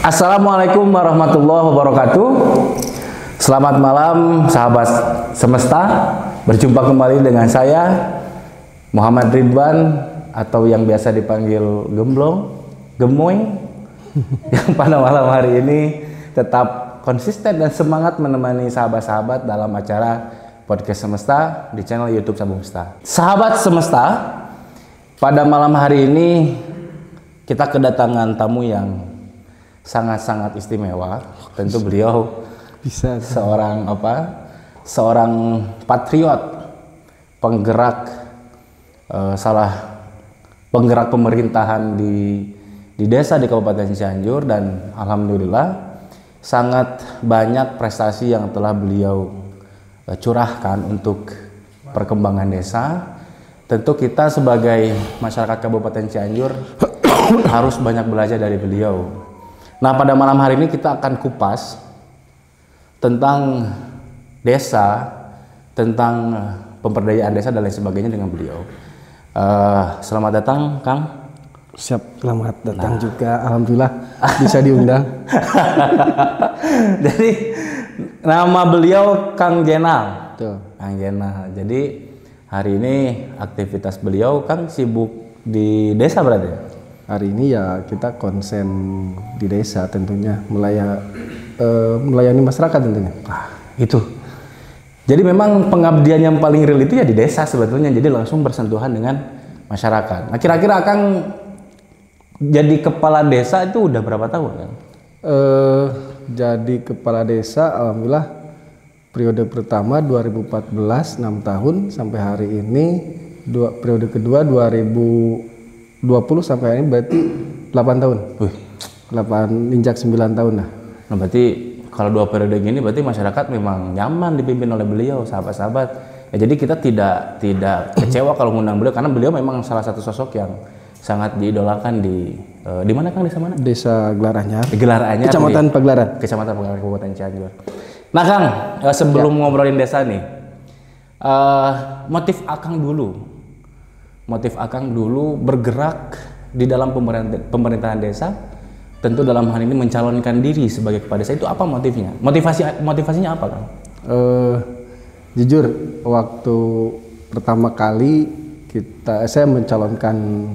Assalamualaikum warahmatullahi wabarakatuh. Selamat malam sahabat semesta. Berjumpa kembali dengan saya Muhammad Ridwan atau yang biasa dipanggil Gemblong, Gemoy, yang pada malam hari ini tetap konsisten dan semangat menemani sahabat-sahabat dalam acara Podcast Semesta di channel YouTube Semesta. Sahabat Semesta, pada malam hari ini kita kedatangan tamu yang sangat-sangat istimewa. Tentu beliau seorang patriot, penggerak penggerak pemerintahan di desa di Kabupaten Cianjur, dan alhamdulillah sangat banyak prestasi yang telah beliau curahkan untuk perkembangan desa. Tentu kita sebagai masyarakat Kabupaten Cianjur harus banyak belajar dari beliau. Nah, pada malam hari ini kita akan kupas tentang desa, tentang pemberdayaan desa dan lain sebagainya dengan beliau. Selamat datang, Kang. Siap, selamat datang juga. Alhamdulillah bisa diundang. Jadi nama beliau Kang Jenal. Tuh. Kang Jenal. Jadi hari ini aktivitas beliau Kang sibuk di desa berarti? Hari ini ya kita konsen di desa tentunya, melayani masyarakat tentunya. Itu. Jadi memang pengabdian yang paling real itu ya di desa sebetulnya. Jadi langsung bersentuhan dengan masyarakat. Nah, kira-kira Kang jadi kepala desa itu udah berapa tahun, Kang? Jadi kepala desa alhamdulillah periode pertama 2014 6 tahun sampai hari ini, periode kedua 2020 sampai hari ini berarti 8 tahun. 8 injak 9 tahun lah. Nah, berarti kalau 2 periode gini berarti masyarakat memang nyaman dipimpin oleh beliau, sahabat-sahabat. Ya, jadi kita tidak kecewa kalau mengundang beliau karena beliau memang salah satu sosok yang sangat diidolakan di mana Kang, desa mana? Desa Gelaranyar. Gelaranyar. Kecamatan Pagelaran. Kecamatan Pagelaran, Kabupaten Cianjur. Nah, Kang, sebelum ngobrolin desa nih, motif Akang dulu bergerak di dalam pemerintahan desa, tentu dalam hal ini mencalonkan diri sebagai kepala desa, itu apa motifnya? Motivasinya apa, Kang? Jujur, waktu pertama kali saya mencalonkan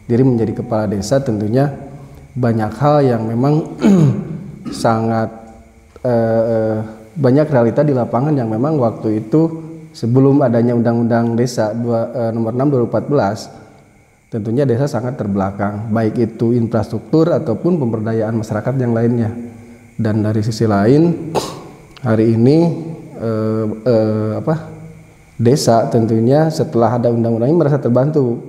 diri menjadi kepala desa, tentunya banyak hal yang memang sangat banyak realita di lapangan yang memang waktu itu sebelum adanya Undang-Undang Desa nomor 6 2014, tentunya desa sangat terbelakang, baik itu infrastruktur ataupun pemberdayaan masyarakat yang lainnya. Dan dari sisi lain, hari ini desa tentunya setelah ada undang-undang ini merasa terbantu,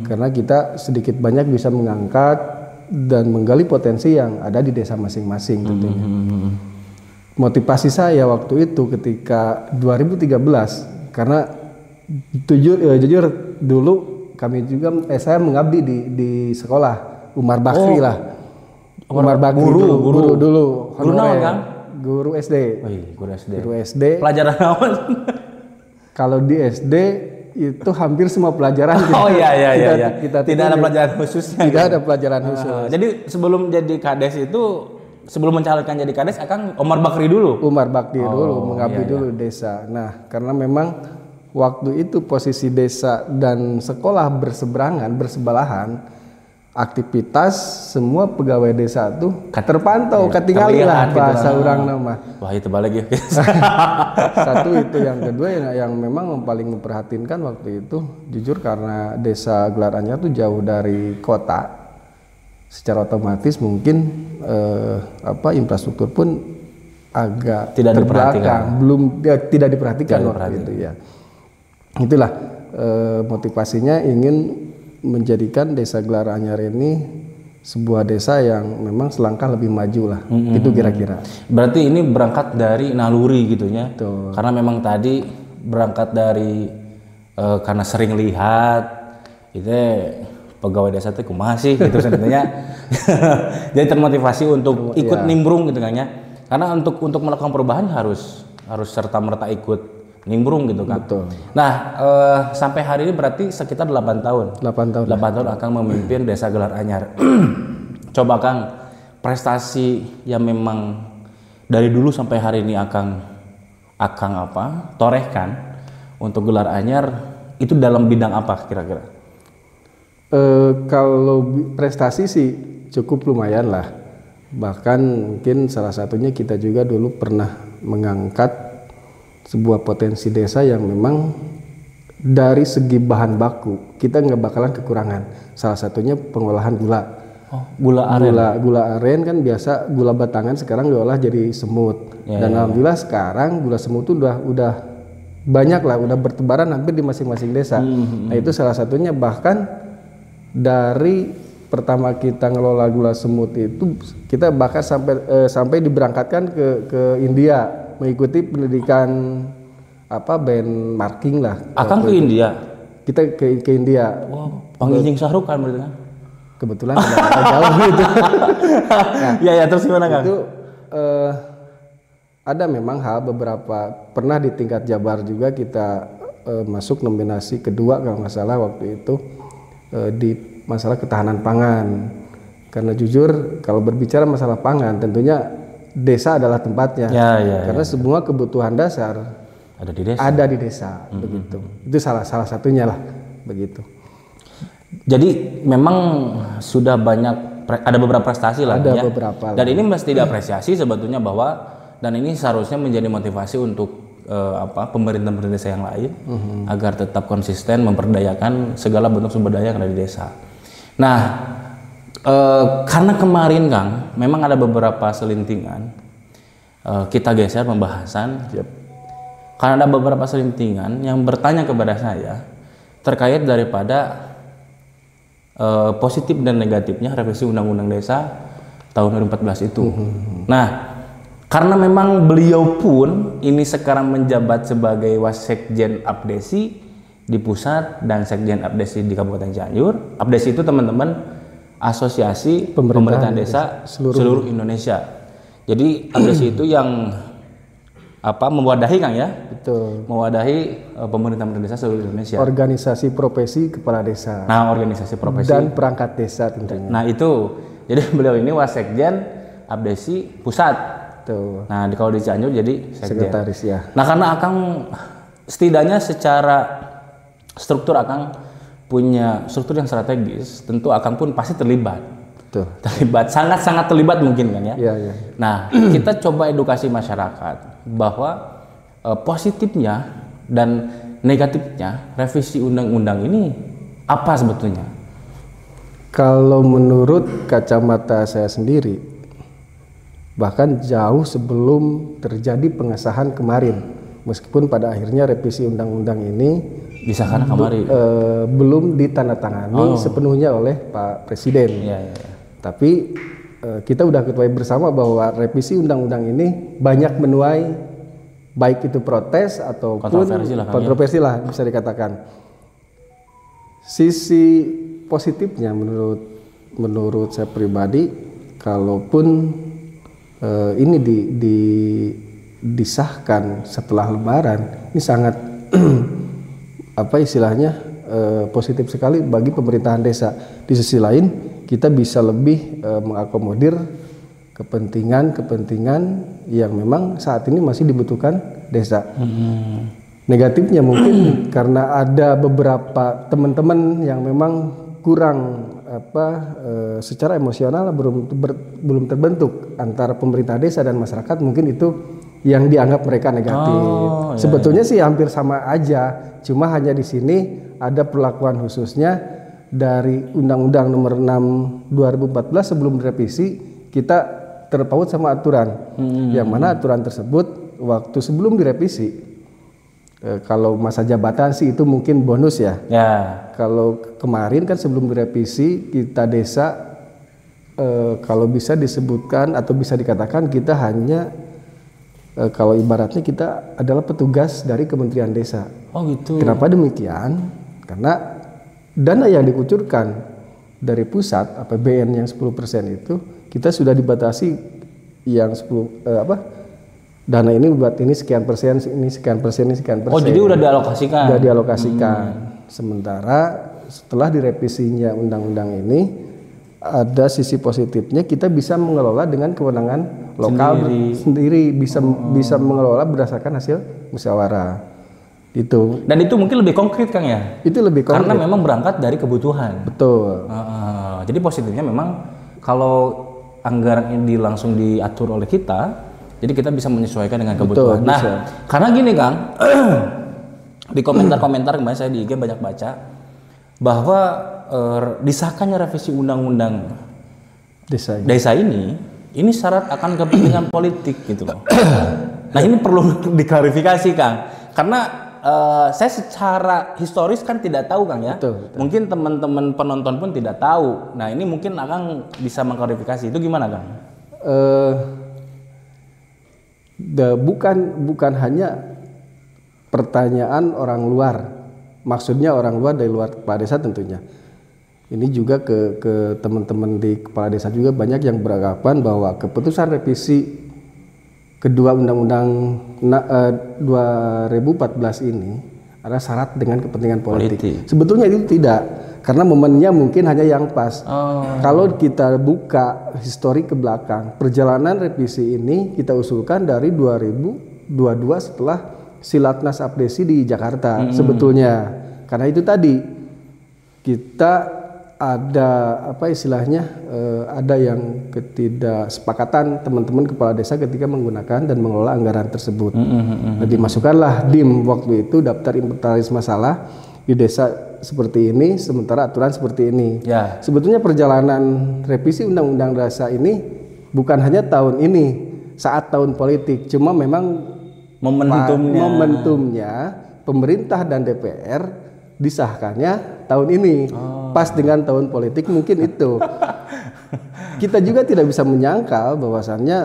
karena kita sedikit banyak bisa mengangkat dan menggali potensi yang ada di desa masing-masing tentunya. Motivasi saya waktu itu ketika 2013, karena jujur dulu kami juga saya mengabdi di sekolah Umar Bakri lah. Umar Bakri guru dulu. Guru naon, Kang? Guru SD. Guru SD. Pelajaran naon? Kalau di SD itu hampir semua pelajaran. Oh iya. Kita tidak ada pelajaran khususnya. Tidak ada pelajaran khusus. Jadi sebelum jadi kades itu, sebelum mencalonkan jadi kades, Akang Umar Bakri dulu? Umar Bakri dulu, mengabdi dulu desa. Nah, karena memang waktu itu posisi desa dan sekolah bersebelahan, aktivitas semua pegawai desa tuh terpantau, ketinggalan lah bahasa orang nama. Wah, itu balik ya. Satu itu, yang kedua yang memang paling memperhatinkan waktu itu, jujur karena desa Gelaranyar tuh jauh dari kota, secara otomatis mungkin infrastruktur pun agak tidak terbelakang, tidak diperhatikan waktu itu ya. Itulah motivasinya ingin menjadikan desa Gelaranyar ini sebuah desa yang memang selangkah lebih maju lah. Itu kira-kira. Berarti ini berangkat dari naluri gitu ya. Karena memang tadi berangkat dari karena sering lihat itu pegawai desa itu masih gitu sebenarnya. Jadi termotivasi untuk ikut nimbrung gitu kan ya. Karena untuk melakukan perubahan harus serta merta ikut nimbrung gitu kan. Betul. Nah, sampai hari ini berarti sekitar 8 tahun. 8 tahun. 8 tahun akan memimpin Desa Gelar Anyar. Coba Kang, prestasi yang memang dari dulu sampai hari ini Akang torehkan untuk Gelar Anyar itu dalam bidang apa kira-kira? Kalau prestasi sih cukup lumayan lah. Bahkan mungkin salah satunya kita juga dulu pernah mengangkat sebuah potensi desa yang memang dari segi bahan baku kita nggak bakalan kekurangan. Salah satunya pengolahan gula. Oh, gula aren. Gula aren kan biasa gula batangan sekarang diolah jadi semut. Dan alhamdulillah sekarang gula semut itu udah banyak lah, udah bertebaran hampir di masing-masing desa. Nah itu salah satunya, bahkan dari pertama kita ngelola gula semut itu kita bahkan sampai diberangkatkan ke India mengikuti pendidikan benchmarking lah. Akang ke India. Kita ke India. Wow, panggil Syahrukh kan berarti kan? Kebetulan tidak jauh gitu. Nah, ya terus gimana Kang? Itu ada memang beberapa pernah di tingkat Jabar juga kita masuk nominasi kedua kalau nggak salah waktu itu di masalah ketahanan pangan. Karena jujur kalau berbicara masalah pangan tentunya desa adalah tempatnya, karena semua kebutuhan dasar ada di desa, begitu. Itu salah satunya lah, begitu. Jadi memang sudah banyak, ada beberapa prestasi lah, ada beberapa. Dan ini mesti diapresiasi sebetulnya bahwa, dan ini seharusnya menjadi motivasi untuk pemerintah desa yang lain agar tetap konsisten memperdayakan segala bentuk sumber daya yang ada di desa. Nah, karena kemarin Kang, memang ada beberapa selintingan, kita geser pembahasan. Karena ada beberapa selintingan yang bertanya kepada saya terkait daripada positif dan negatifnya revisi Undang-Undang Desa tahun 2014 itu. Nah, karena memang beliau pun ini sekarang menjabat sebagai Wasekjen Abdesi di pusat dan Sekjen Abdesi di Kabupaten Cianjur. Abdesi itu teman-teman Asosiasi Pemerintahan Desa seluruh Indonesia. Jadi Abdesi itu yang mewadahi Kang ya? Betul. Mewadahi pemerintahan desa seluruh Indonesia. Organisasi profesi kepala desa. Nah, organisasi profesi dan perangkat desa tentunya. Nah, itu. Jadi beliau ini Wasekjen Abdesi pusat. Tuh. Nah, kalau di Cianjur jadi Sekjen. Sekretaris ya. Nah, karena Akang setidaknya secara struktur Akang punya struktur yang strategis, tentu Akang pun pasti terlibat. Betul. Terlibat, sangat-sangat terlibat mungkin kan ya. Iya. Nah, kita coba edukasi masyarakat bahwa positifnya dan negatifnya revisi undang-undang ini apa sebetulnya? Kalau menurut kacamata saya sendiri, bahkan jauh sebelum terjadi pengesahan kemarin, meskipun pada akhirnya revisi undang-undang ini disahkan kemarin belum ditandatangani sepenuhnya oleh Pak Presiden. Tapi kita udah ketahui bersama bahwa revisi undang-undang ini banyak menuai baik itu protes ataupun kontroversi lah bisa dikatakan. Sisi positifnya menurut saya pribadi, kalaupun ini disahkan setelah Lebaran, ini sangat positif sekali bagi pemerintahan desa. Di sisi lain kita bisa lebih mengakomodir kepentingan yang memang saat ini masih dibutuhkan desa. Negatifnya mungkin karena ada beberapa teman-teman yang memang kurang secara emosional belum terbentuk antara pemerintah desa dan masyarakat, mungkin itu yang dianggap mereka negatif. Sebetulnya sih hampir sama aja, cuma hanya di sini ada perlakuan khususnya dari Undang-Undang Nomor 6 2014 sebelum direvisi kita terpaut sama aturan, yang mana aturan tersebut waktu sebelum direvisi, kalau masa jabatan sih itu mungkin bonus ya. Kalau kemarin kan sebelum direvisi kita desa kalau bisa disebutkan atau bisa dikatakan kita hanya kalau ibaratnya kita adalah petugas dari Kementerian Desa. Oh gitu. Kenapa demikian? Karena dana yang dikucurkan dari pusat APBN yang 10% itu kita sudah dibatasi yang dana ini buat ini sekian persen, ini sekian persen, ini sekian persen. Oh, jadi udah dialokasikan. Udah dialokasikan. Sementara setelah direvisinya undang-undang ini ada sisi positifnya, kita bisa mengelola dengan kewenangan lokal sendiri bisa mengelola berdasarkan hasil musyawarah itu. Dan itu mungkin lebih konkret, Kang ya? Itu lebih konkret karena memang berangkat dari kebutuhan. Betul. Jadi positifnya memang kalau anggaran ini langsung diatur oleh kita, jadi kita bisa menyesuaikan dengan kebutuhan. Betul, nah bisa. Karena gini, Kang, di komentar-komentar kemarin saya di IG banyak baca bahwa disahkannya revisi undang-undang desa ini syarat akan kepentingan politik gitu loh. Nah ini perlu diklarifikasi, Kang, karena saya secara historis kan tidak tahu, Kang ya. Betul. Mungkin teman-teman penonton pun tidak tahu. Nah ini mungkin Akang bisa mengklarifikasi itu gimana, Kang? Bukan hanya pertanyaan orang luar, maksudnya orang luar dari luar kepala desa tentunya. Ini juga ke teman-teman di kepala desa juga banyak yang beranggapan bahwa keputusan revisi kedua undang-undang 2014 ini adalah syarat dengan kepentingan politik. Sebetulnya itu tidak, karena momennya mungkin hanya yang pas. Kalau kita buka histori ke belakang, perjalanan revisi ini kita usulkan dari 2022 setelah Silatnas Abdesi di Jakarta sebetulnya. Karena itu tadi kita ada apa istilahnya ada yang ketidaksepakatan teman-teman kepala desa ketika menggunakan dan mengelola anggaran tersebut. Nah, dimasukkanlah DIM waktu itu, daftar inventaris masalah di desa seperti ini, sementara aturan seperti ini. Ya. Sebetulnya perjalanan revisi undang-undang desa ini bukan hanya tahun ini saat tahun politik, cuma memang momentumnya pemerintah dan DPR disahkannya tahun ini. Pas dengan tahun politik mungkin itu. Kita juga tidak bisa menyangkal bahwasannya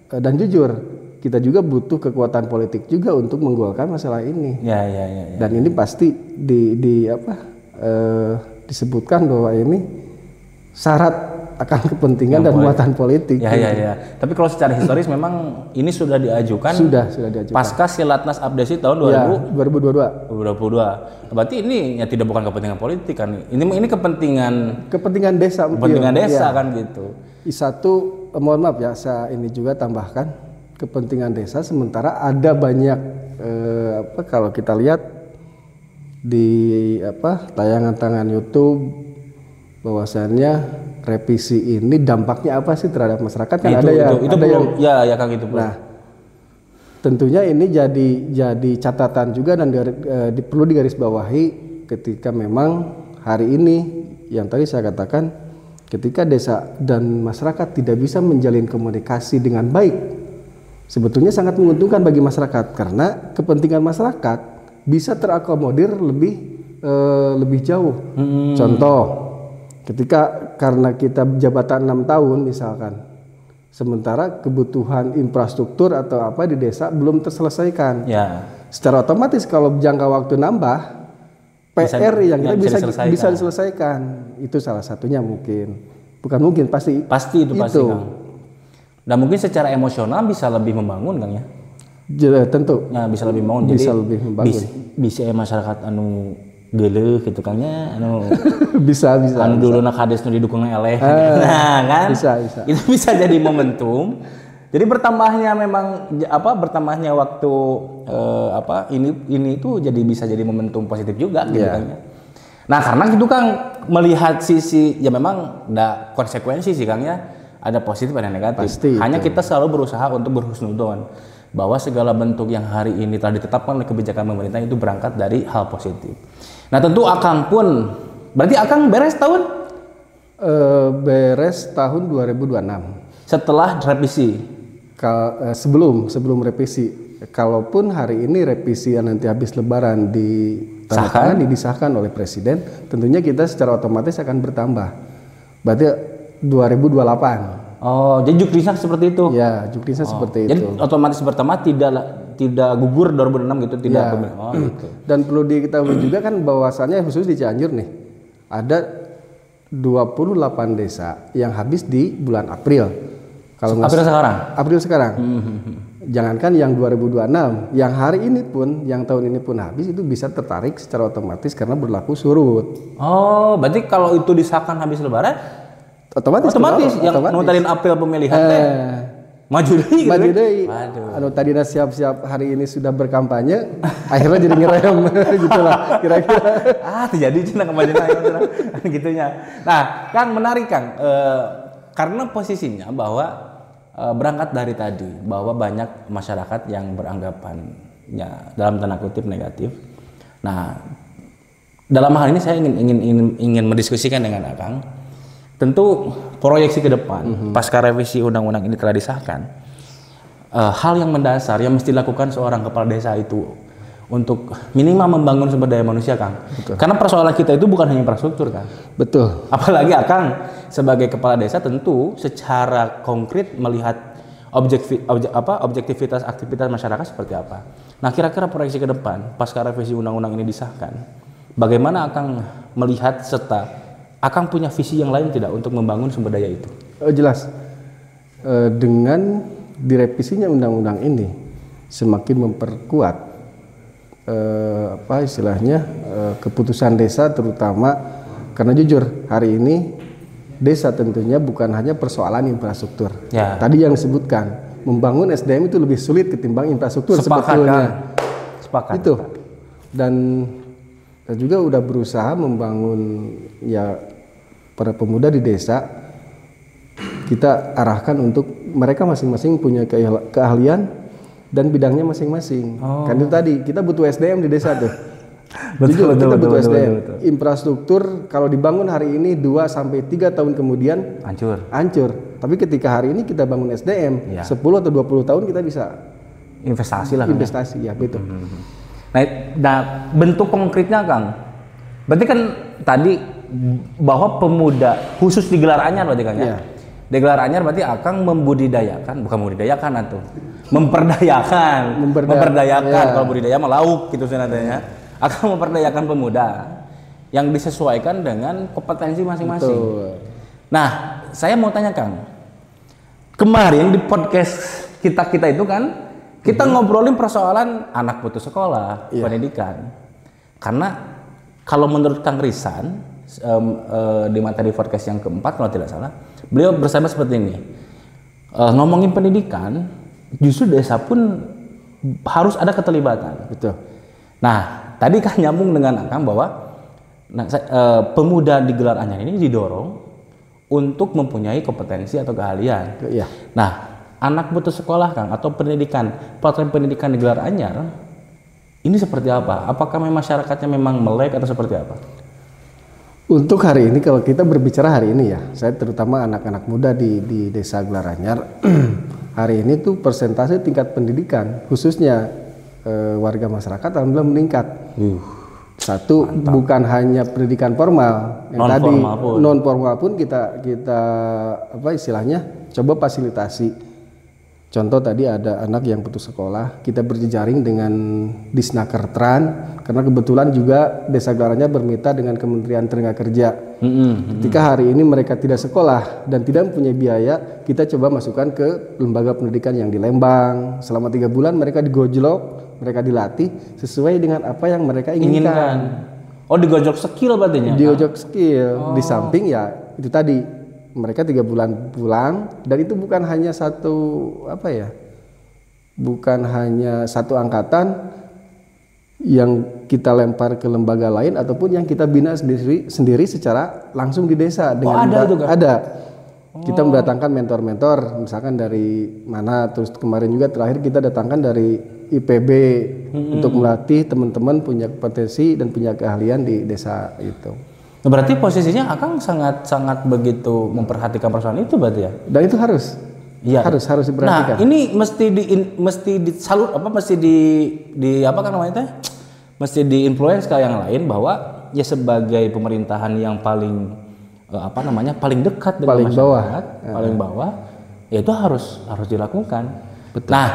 dan jujur kita juga butuh kekuatan politik juga untuk menggolkan masalah ini. Ya. Dan ini pasti disebutkan bahwa ini syarat akan kepentingan dan muatan politik. Ya. Tapi kalau secara historis memang ini sudah diajukan. Sudah diajukan. Pasca Silatnas Abdesi tahun 2022. Berarti ini ya tidak bukan kepentingan politik kan? Ini kepentingan desa. Kepentingan desa kan gitu. Mohon maaf ya, saya ini juga tambahkan kepentingan desa. Sementara ada banyak kalau kita lihat di tayangan YouTube bahwasannya revisi ini dampaknya apa sih terhadap masyarakat, kan ada yang Kang itu. Nah, tentunya ini jadi catatan juga dan perlu digarisbawahi ketika memang hari ini yang tadi saya katakan, ketika desa dan masyarakat tidak bisa menjalin komunikasi dengan baik, sebetulnya sangat menguntungkan bagi masyarakat karena kepentingan masyarakat bisa terakomodir lebih jauh. Contoh, ketika karena kita jabatan 6 tahun misalkan, sementara kebutuhan infrastruktur atau apa di desa belum terselesaikan. Ya. Secara otomatis kalau jangka waktu nambah, PR yang kita bisa diselesaikan. Itu salah satunya mungkin. Bukan mungkin, pasti. Pasti itu. Pasti, Kang. Dan mungkin secara emosional bisa lebih membangun, Kang ya. Tentu. Nah, bisa lebih membangun. Bisa lebih membangun. Bisa masyarakat geuleuh gitu Kang nya bisa dulu nak hades nu didukung eleh nah kan bisa itu bisa jadi momentum. Jadi bertambahnya waktu ini itu bisa jadi momentum positif juga gitu Kang. Nah, karena gitu Kang melihat sisi ya memang ada konsekuensi sih Kang ya. Ada positif ada negatif. Pasti, hanya kita selalu berusaha untuk berhusnudzon bahwa segala bentuk yang hari ini telah ditetapkan oleh kebijakan pemerintah itu berangkat dari hal positif. Nah, tentu Akang pun berarti Akang beres tahun? Beres tahun 2026. Setelah revisi? Sebelum revisi. Kalaupun hari ini revisi yang nanti habis Lebaran disahkan oleh Presiden, tentunya kita secara otomatis akan bertambah. Berarti 2028. Oh, jadi juknisnya seperti itu? Ya, juknisnya seperti itu. Jadi otomatis bertambah tidak gugur 2006 gitu, tidak. Ya. Gitu. Dan perlu diketahui juga kan bahwasannya khusus di Cianjur nih ada 28 desa yang habis di bulan April. April sekarang. jangankan yang 2026, yang hari ini pun, yang tahun ini pun habis itu bisa tertarik secara otomatis karena berlaku surut. Oh, berarti kalau itu disahkan habis Lebaran, otomatis yang ngutarin apel pemilihan maju deh. Maju deh. Anu tadinya siap-siap hari ini sudah berkampanye, akhirnya jadi ngerem gitulah kira-kira. Terjadi cina kemajuan gitunya. Nah, Kang menarik Kang, karena posisinya bahwa berangkat dari tadi bahwa banyak masyarakat yang beranggapannya dalam tanda kutip negatif. Nah, dalam hal ini saya ingin mendiskusikan dengan Akang. Tentu proyeksi ke depan pasca revisi undang-undang ini telah disahkan, hal yang mendasar yang mesti dilakukan seorang kepala desa itu untuk minimal membangun sumber daya manusia, Kang. Betul. Karena persoalan kita itu bukan hanya infrastruktur, Kang. Betul. Apalagi Akang sebagai kepala desa tentu secara konkret melihat objektivitas aktivitas masyarakat seperti apa. Nah, kira-kira proyeksi ke depan pasca revisi undang-undang ini disahkan, bagaimana Akang melihat serta Akang punya visi yang lain tidak untuk membangun sumber daya itu? Jelas. Dengan direvisinya undang-undang ini semakin memperkuat keputusan desa, terutama karena jujur hari ini desa tentunya bukan hanya persoalan infrastruktur. Ya. Tadi yang disebutkan membangun SDM itu lebih sulit ketimbang infrastruktur. Sebetulnya. Sepakat. Itu. Dan juga udah berusaha membangun ya para pemuda di desa, kita arahkan untuk mereka masing-masing punya keahlian dan bidangnya masing-masing. Kan itu tadi kita butuh SDM di desa tuh. Betul, kita butuh SDM. Betul. Infrastruktur kalau dibangun hari ini 2-3 tahun kemudian hancur. Tapi ketika hari ini kita bangun SDM, 10 atau 20 tahun kita bisa investasi lah. Investasi ya, betul. Nah, bentuk konkretnya Kang, berarti kan tadi bahwa pemuda khusus di Gelar Anyar berarti Kang ya? Di Gelar Anyar berarti Akang memperdayakan kalau budidaya mah lauk gitu sebenarnya. Akang memperdayakan pemuda yang disesuaikan dengan kompetensi masing-masing. Nah, saya mau tanya Kang, kemarin di podcast kita itu kan kita ngobrolin persoalan anak putus sekolah, pendidikan. Karena kalau menurut Kang Risan di materi podcast yang keempat kalau tidak salah, beliau bersama seperti ini. Ngomongin pendidikan, justru desa pun harus ada keterlibatan. Betul. Nah, tadi kan nyambung dengan Akang bahwa pemuda di Gelar Anyar ini didorong untuk mempunyai kompetensi atau keahlian. Iya. Nah, anak putus sekolah Kang atau pelatihan pendidikan di Gelar Anyar ini seperti apa? Apakah memang masyarakatnya memang melek atau seperti apa? Untuk hari ini kalau kita berbicara hari ini ya, saya terutama anak-anak muda di desa Gelar Anyar hari ini tuh persentase tingkat pendidikan khususnya warga masyarakat alhamdulillah meningkat. Satu, mantap. Bukan hanya pendidikan formal yang non formal pun kita coba fasilitasi. Contoh tadi ada anak yang putus sekolah, kita berjejaring dengan Disnakertran karena kebetulan juga Desa Gelar Anyar bermitra dengan Kementerian Tenaga Kerja. Ketika hari ini mereka tidak sekolah dan tidak mempunyai biaya, kita coba masukkan ke lembaga pendidikan yang di Lembang. Selama 3 bulan mereka digojlok, mereka dilatih sesuai dengan apa yang mereka inginkan. Oh, digojlok skill berarti ya? Digojlok skill. Di samping ya itu tadi mereka 3 bulan pulang dan itu bukan hanya bukan hanya satu angkatan yang kita lempar ke lembaga lain ataupun yang kita bina sendiri secara langsung di desa dengan ada. Kita mendatangkan mentor-mentor misalkan dari mana, terus kemarin juga terakhir kita datangkan dari IPB untuk melatih teman-teman punya kompetensi dan punya keahlian di desa itu. Berarti posisinya Akang sangat begitu memperhatikan persoalan itu berarti ya? Dan itu harus diperhatikan. Nah, ini mesti diinfluence ke yang lain bahwa ya sebagai pemerintahan yang paling paling dekat dengan masyarakat, paling bawah, ya itu harus dilakukan. Betul. Nah,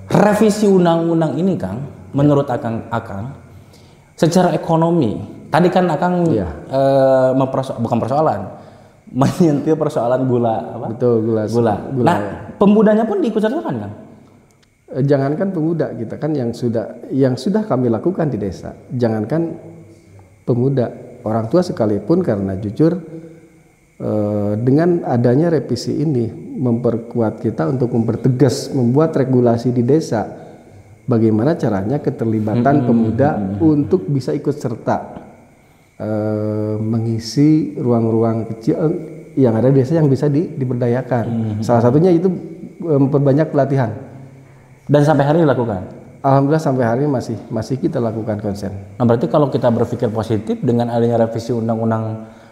revisi undang-undang ini Kang, menurut Akang secara ekonomi, tadi kan Akang menyentil persoalan gula, Betul, gula. Nah, pemudanya pun diikut sertakan kan? Jangankan pemuda, kita kan yang sudah kami lakukan di desa. Jangankan pemuda, orang tua sekalipun, karena jujur dengan adanya revisi ini memperkuat kita untuk mempertegas, membuat regulasi di desa. Bagaimana caranya keterlibatan pemuda untuk bisa ikut serta mengisi ruang-ruang kecil yang ada di desa yang bisa diberdayakan. Salah satunya itu memperbanyak pelatihan. Dan sampai hari ini dilakukan? Alhamdulillah sampai hari ini masih kita lakukan konsen. Nah berarti kalau kita berpikir positif dengan adanya revisi Undang-Undang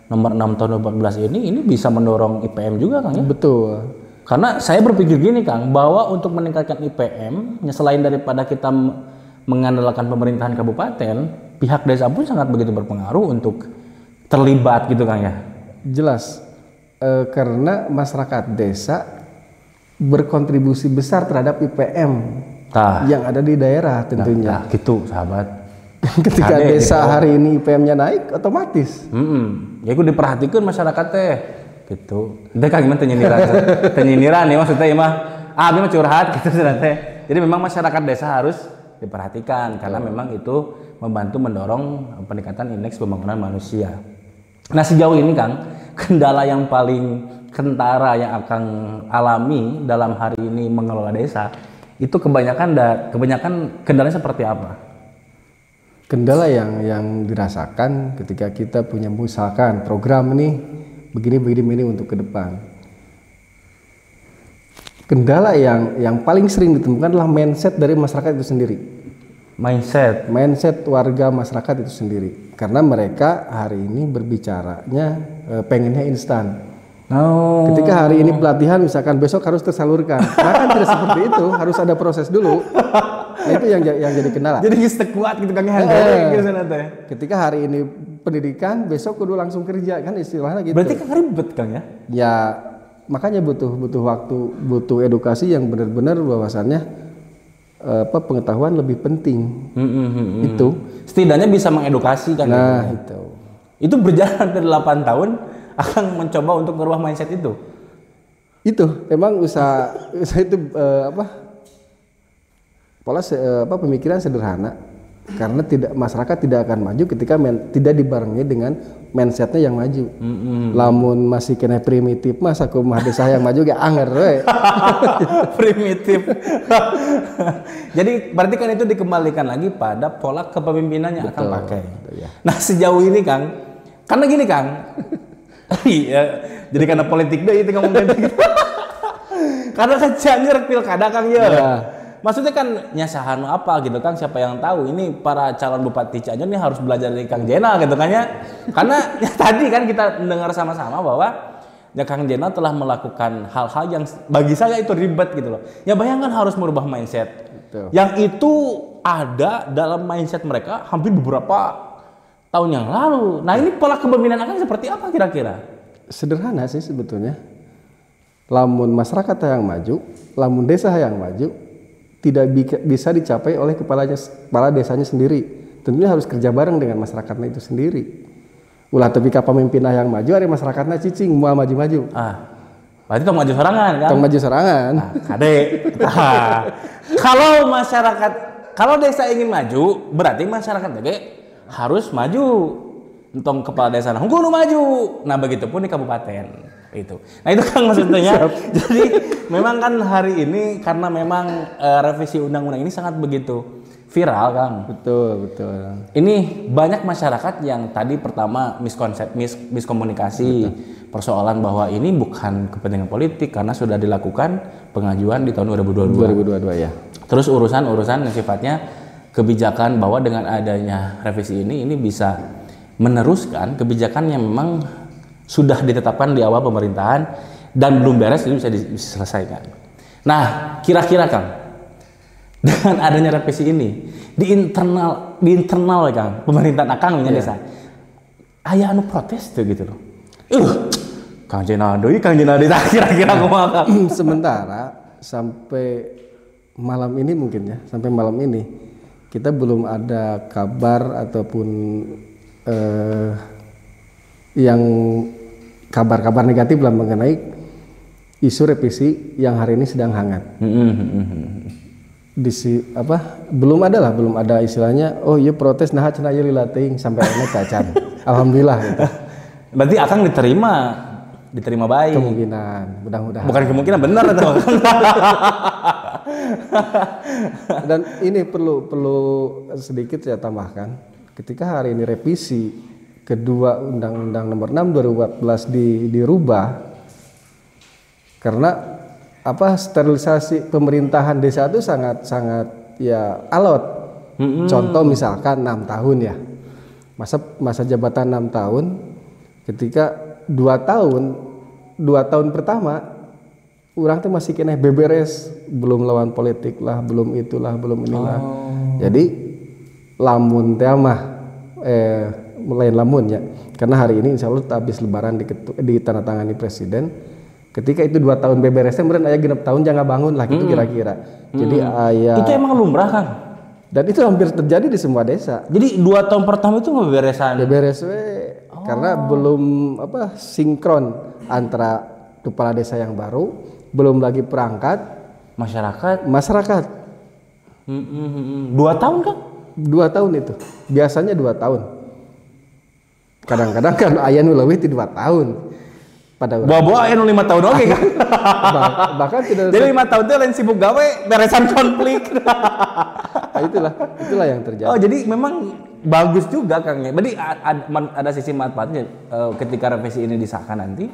Nomor 6 Tahun 2014 ini bisa mendorong IPM juga Kang ya? Betul. Karena saya berpikir gini Kang, bahwa untuk meningkatkan IPM, selain daripada kita mengandalkan pemerintahan kabupaten, pihak desa pun sangat begitu berpengaruh untuk terlibat gitu Kang ya? Jelas, karena masyarakat desa berkontribusi besar terhadap IPM yang ada di daerah tentunya. Gitu sahabat. Ketika desa hari ini IPM-nya naik, otomatis. Ya aku diperhatikan masyarakat teh, gitu. Itu kan gimana tenyindiran nih maksudnya ya mah. Abi mah curhat gitu teh. Jadi memang masyarakat desa harus diperhatikan karena memang itu membantu mendorong peningkatan indeks pembangunan manusia. Nah sejauh ini Kang, kendala yang paling kentara yang akan alami dalam hari ini mengelola desa itu kebanyakan kendalanya seperti apa? Kendala yang dirasakan ketika kita punya misalkan program ini begini untuk ke depan. Kendala yang paling sering ditemukan adalah mindset dari masyarakat itu sendiri. Mindset warga masyarakat itu sendiri. Karena mereka hari ini berbicaranya pengennya instan. Ketika hari ini pelatihan misalkan besok harus tersalurkan. Nah kan tidak seperti itu, harus ada proses dulu. Nah itu yang jadi kendala. Jadi kita kuat gitu Kang Ketika hari ini pendidikan, besok kudu langsung kerja kan istilahnya gitu. Berarti kan ribet Kang ya? Ya makanya butuh waktu, butuh edukasi yang benar-benar bahwasannya pengetahuan lebih penting. Itu setidaknya bisa mengedukasi kan. Nah itu berjalan dari 8 tahun akan mencoba untuk merubah mindset itu. Itu emang usaha itu pemikiran sederhana karena masyarakat tidak akan maju ketika tidak dibarengi dengan mindsetnya yang maju. Lamun masih kena primitif masa kumaha desa yang maju gak anger we. Primitif. Jadi berarti kan itu dikembalikan lagi pada pola kepemimpinannya akan pakai. Ya. Nah sejauh ini Kang, karena gini Kang. Iya, jadi karena politik deh itu ngomong gitu. Karena kan janjir pilkada Kang ya. Maksudnya kan nyasahan apa gitu Kang, siapa yang tahu ini para calon bupati Cianjur ini harus belajar dari Kang Jenal gitu kan ya. Karena ya, tadi kan kita mendengar sama-sama bahwa ya Kang Jenal telah melakukan hal-hal yang bagi saya itu ribet gitu loh. Ya bayangkan harus merubah mindset. Betul. Yang itu ada dalam mindset mereka hampir beberapa tahun yang lalu. Nah ini pola kepemimpinan akan seperti apa kira-kira? Sederhana sih sebetulnya. Lamun masyarakat yang maju, lamun desa yang maju, tidak bisa dicapai oleh kepala desanya sendiri. Tentunya harus kerja bareng dengan masyarakatnya itu sendiri. Ulah tapi kepemimpinan yang maju, ada masyarakatnya cicing mau maju-maju. Berarti tong maju sorangan kan? Tong maju sorangan. Kalau desa ingin maju, berarti masyarakat harus maju. Entong kepala desa nah kudu maju. Nah begitupun di kabupaten itu. Nah itu kan maksudnya. Jadi memang kan hari ini karena memang revisi undang-undang ini sangat begitu viral Kang. Betul. Ini banyak masyarakat yang tadi pertama miskomunikasi persoalan bahwa ini bukan kepentingan politik karena sudah dilakukan pengajuan di tahun 2022 ya. Terus urusan yang sifatnya kebijakan bahwa dengan adanya revisi ini bisa meneruskan kebijakan yang memang sudah ditetapkan di awal pemerintahan dan belum beres itu bisa diselesaikan. Nah, kira-kira Kang, dengan adanya revisi ini di internal Kang, pemerintahan Akang desa, aya anu protes tuh gitu loh. Kang Jenal kira-kira kumaha? Sementara sampai malam ini mungkin ya, sampai malam ini kita belum ada kabar ataupun yang kabar-kabar negatif lah mengenai isu revisi yang hari ini sedang hangat. Belum ada istilahnya, oh iya protes nah cenah ieu lilating sampai akhirnya cacat. Alhamdulillah gitu. Berarti akan diterima baik. Kemungkinan, mudah-mudahan. Bukan kemungkinan, benar atau? Dan ini perlu sedikit saya tambahkan. Ketika hari ini revisi kedua Undang-Undang Nomor 6 2014 dirubah karena sterilisasi pemerintahan desa itu sangat ya alot. Contoh misalkan 6 tahun ya. Masa jabatan 6 tahun, ketika 2 tahun pertama orang tuh masih kena beberes, belum lawan politik lah, belum itulah, belum inilah. Jadi lamun teh mah lain lamun ya. Karena hari ini insya Allah habis lebaran ditandatangani presiden. Ketika itu 2 tahun beberesnya, kemudian aya 6 tahun jangan bangun lah gitu kira-kira. Jadi itu emang lumrah kan? Dan itu hampir terjadi di semua desa. Jadi 2 tahun pertama itu beberesan. Beberes karena belum sinkron antara kepala desa yang baru, belum lagi perangkat masyarakat. 2 tahun kan? 2 tahun itu. Biasanya 2 tahun. Kadang-kadang kan aya nu leuwih ti 2 tahun. Pada bawa aya nu 5 tahun oke kan? Bahkan tidak. Jadi 5 tahun itu lain sibuk gawe beresan konflik. Nah, itulah yang terjadi. Oh, jadi memang bagus juga Kang. Berarti ada sisi manfaatnya ketika revisi ini disahkan nanti.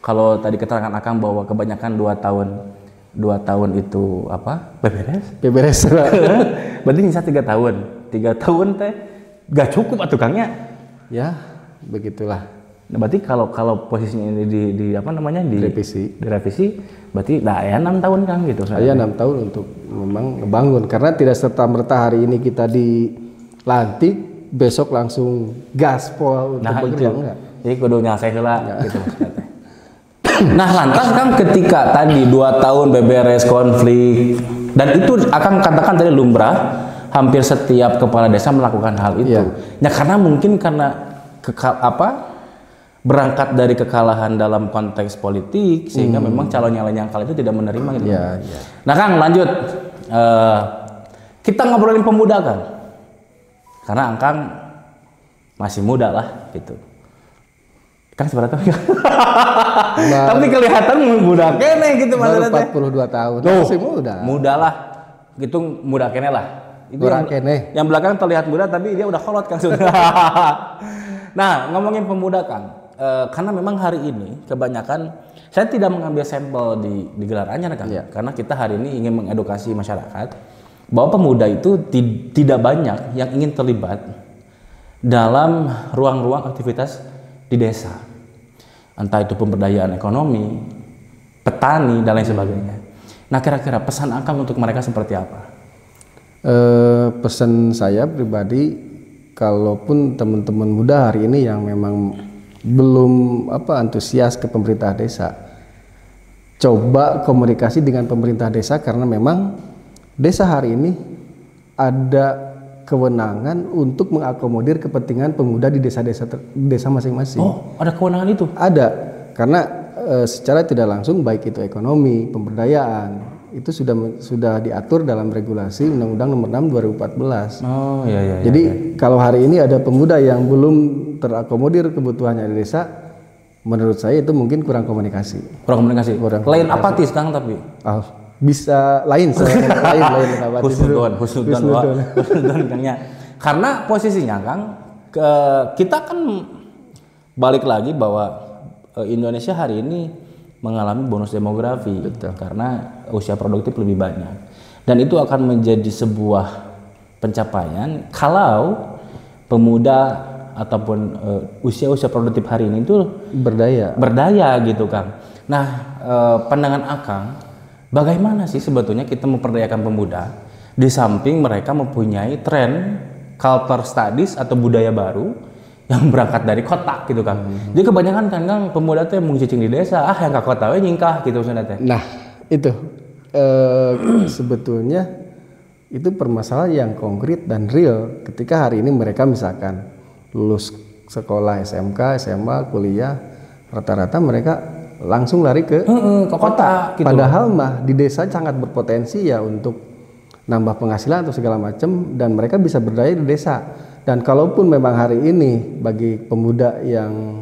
Kalau tadi keterangan Akang bahwa kebanyakan 2 tahun itu beberes. Berarti nyisa 3 tahun. 3 tahun teh gak cukup atuh Kangnya. Ya, begitulah. Nah, berarti kalau posisinya ini direvisi, berarti ya 6 tahun Kang gitu. Saya 6 tahun untuk memang ngebangun, karena tidak serta-merta hari ini kita dilantik besok langsung gaspol untuk bekerja, enggak. Jadi kudu nyaseh heula gitu maksudnya. Nah, lantas kan ketika tadi 2 tahun beberes konflik, dan itu akan katakan tadi lumrah, hampir setiap kepala desa melakukan hal itu. Ya karena mungkin berangkat dari kekalahan dalam konteks politik sehingga memang calon yang kala itu tidak menerima gitu. Nah Kang, lanjut kita ngobrolin pemuda Kang, karena Kang masih muda lah gitu. Kan seberapa tahun? Tapi kelihatan muda kene gitu maksudnya. Baru 42 tahun. Masih muda. Muda lah. Gitu muda kene lah. Itu yang belakang terlihat muda tapi dia udah kolot Kang sudah. Nah, ngomongin pemuda Kang. Karena memang hari ini kebanyakan saya tidak mengambil sampel di gelar anyar Kang. Karena kita hari ini ingin mengedukasi masyarakat bahwa pemuda itu tidak banyak yang ingin terlibat dalam ruang-ruang aktivitas di desa, entah itu pemberdayaan ekonomi, petani dan lain sebagainya. Nah, kira-kira pesan Akang untuk mereka seperti apa? Pesan saya pribadi, kalaupun teman-teman muda hari ini yang memang belum antusias ke pemerintah desa, coba komunikasi dengan pemerintah desa, karena memang desa hari ini ada kewenangan untuk mengakomodir kepentingan pemuda di desa masing-masing. Oh, ada kewenangan itu? Ada, karena secara tidak langsung baik itu ekonomi, pemberdayaan itu sudah diatur dalam regulasi Undang-Undang Nomor 6 2014. Oh iya. Jadi kalau hari ini ada pemuda yang belum terakomodir kebutuhannya di desa, menurut saya itu mungkin kurang komunikasi. Lain apatis Kang tapi? Bisa lain husnudon Kangnya. Karena posisinya Kang, kita kan balik lagi bahwa Indonesia hari ini mengalami bonus demografi. Betul. Karena usia produktif lebih banyak, dan itu akan menjadi sebuah pencapaian kalau pemuda ataupun usia produktif hari ini itu berdaya gitu Kang. Nah, pandangan Akang, bagaimana sih sebetulnya kita memperdayakan pemuda di samping mereka mempunyai tren culture studies atau budaya baru yang berangkat dari kota gitu Kang. Jadi kebanyakan kan Kang pemuda tuh yang cicing di desa, yang ke kota we nyingkah gitu maksudnya. Nah, itu sebetulnya itu permasalahan yang konkret dan real ketika hari ini mereka misalkan lulus sekolah SMK, SMA, kuliah, rata-rata mereka langsung lari ke kota gitu. Padahal mah di desa sangat berpotensi ya untuk nambah penghasilan atau segala macam, dan mereka bisa berdaya di desa. Dan kalaupun memang hari ini bagi pemuda yang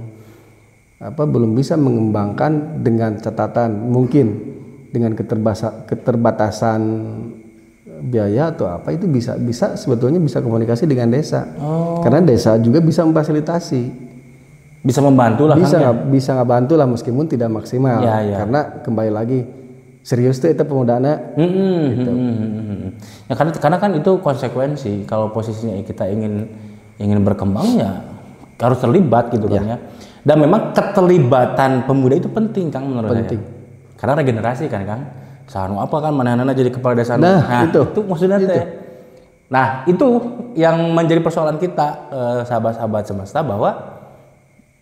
belum bisa mengembangkan, dengan catatan mungkin dengan keterbatasan biaya atau apa, itu bisa sebetulnya bisa komunikasi dengan desa. Karena desa juga bisa memfasilitasi, bisa membantu lah, bisa ngebantu lah meskipun tidak maksimal. Karena kembali lagi serius tuh itu pemudanya. Gitu. Ya karena kan itu konsekuensi kalau posisinya kita ingin berkembang, ya harus terlibat gitu kan ya. Dan memang keterlibatan pemuda itu penting Kang menurut saya. Karena regenerasi kan Kang. Sanu apa kan mana jadi kepala desa. Nah itu maksudnya teh. Nah itu yang menjadi persoalan kita, sahabat-sahabat semesta, bahwa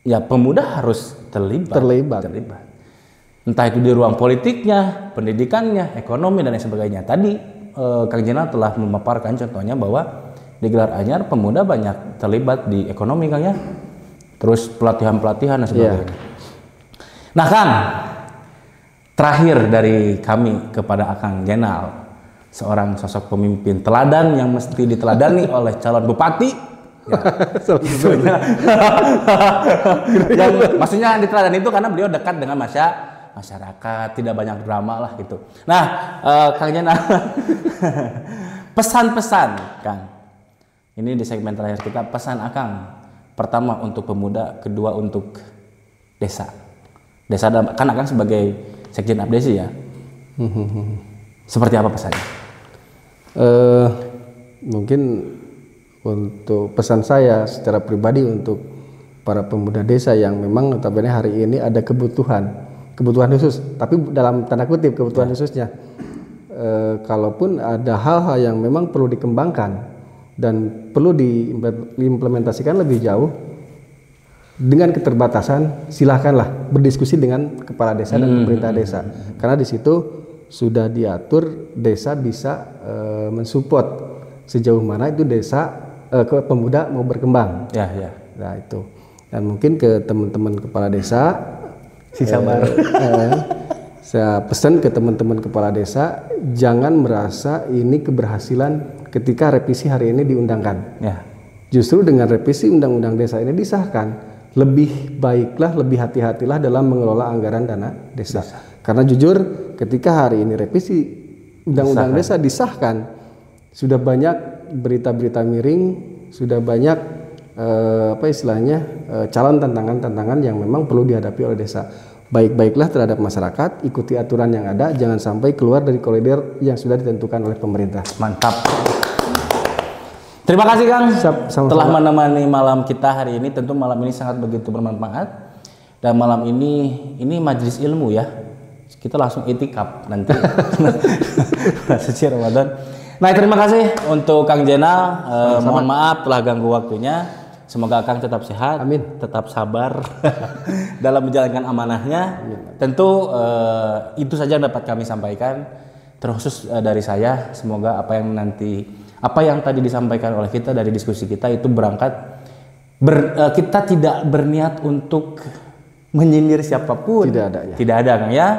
ya pemuda harus terlibat. Entah itu di ruang politiknya, pendidikannya, ekonomi dan lain sebagainya. Tadi Kang Jenal telah memaparkan contohnya bahwa di Gelar Anyar pemuda banyak terlibat di ekonomi Kang ya. Terus pelatihan dan sebagainya. Nah Kang, terakhir dari kami kepada Akang Jenal, seorang sosok pemimpin teladan yang mesti diteladani oleh calon bupati. Yang maksudnya diteladani itu karena beliau dekat dengan masyarakat, tidak banyak drama lah gitu. Nah, Kang Jenal, pesan-pesan Kang. Ini di segmen terakhir kita, pesan Akang. Pertama untuk pemuda, kedua untuk desa. Kan Akang sebagai Sekjen Abdesi ya. Seperti apa pesannya? Mungkin untuk pesan saya secara pribadi untuk para pemuda desa yang memang notabene hari ini ada kebutuhan khusus, tapi dalam tanda kutip kebutuhan khususnya. Kalaupun ada hal-hal yang memang perlu dikembangkan dan perlu diimplementasikan lebih jauh, dengan keterbatasan silahkanlah berdiskusi dengan kepala desa dan pemerintah desa, karena di situ sudah diatur desa bisa mensupport sejauh mana itu desa pemuda mau berkembang. Nah itu, dan mungkin ke teman-teman kepala desa, sabar. Saya pesan ke teman-teman kepala desa, jangan merasa ini keberhasilan ketika revisi hari ini diundangkan. Justru dengan revisi undang-undang desa ini disahkan, lebih baiklah, lebih hati-hatilah dalam mengelola anggaran dana desa. Karena jujur, ketika hari ini revisi undang-undang desa disahkan, sudah banyak berita-berita miring, sudah banyak calon tantangan yang memang perlu dihadapi oleh desa. Baik-baiklah terhadap masyarakat, ikuti aturan yang ada, jangan sampai keluar dari koridor yang sudah ditentukan oleh pemerintah. Mantap. Terima kasih Kang telah menemani malam kita hari ini. Tentu malam ini sangat begitu bermanfaat. Dan malam ini majelis ilmu ya. Kita langsung itikaf nanti. Suci Ramadan. Nah, terima kasih untuk Kang Jenal. Mohon maaf telah ganggu waktunya. Semoga Kang tetap sehat, tetap sabar dalam menjalankan amanahnya. Tentu itu saja yang dapat kami sampaikan. Terkhusus dari saya, semoga apa yang tadi disampaikan oleh kita dari diskusi kita itu berangkat. Kita tidak berniat untuk menyindir siapapun. Tidak ada Kang ya.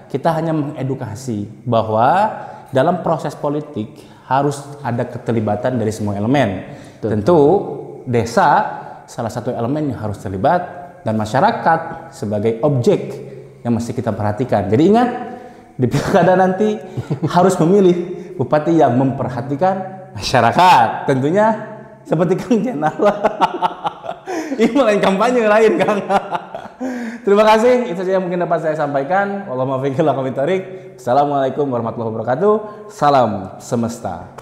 Kita hanya mengedukasi bahwa dalam proses politik harus ada keterlibatan dari semua elemen. Tentu desa salah satu elemen yang harus terlibat, dan masyarakat sebagai objek yang mesti kita perhatikan. Jadi ingat, di pilkada nanti harus memilih bupati yang memperhatikan masyarakat. Tentunya seperti Kang Jenal. Ini lain kampanye lain Kang. Terima kasih, itu saja yang mungkin dapat saya sampaikan. Wallahualam. Assalamualaikum warahmatullahi wabarakatuh. Salam semesta.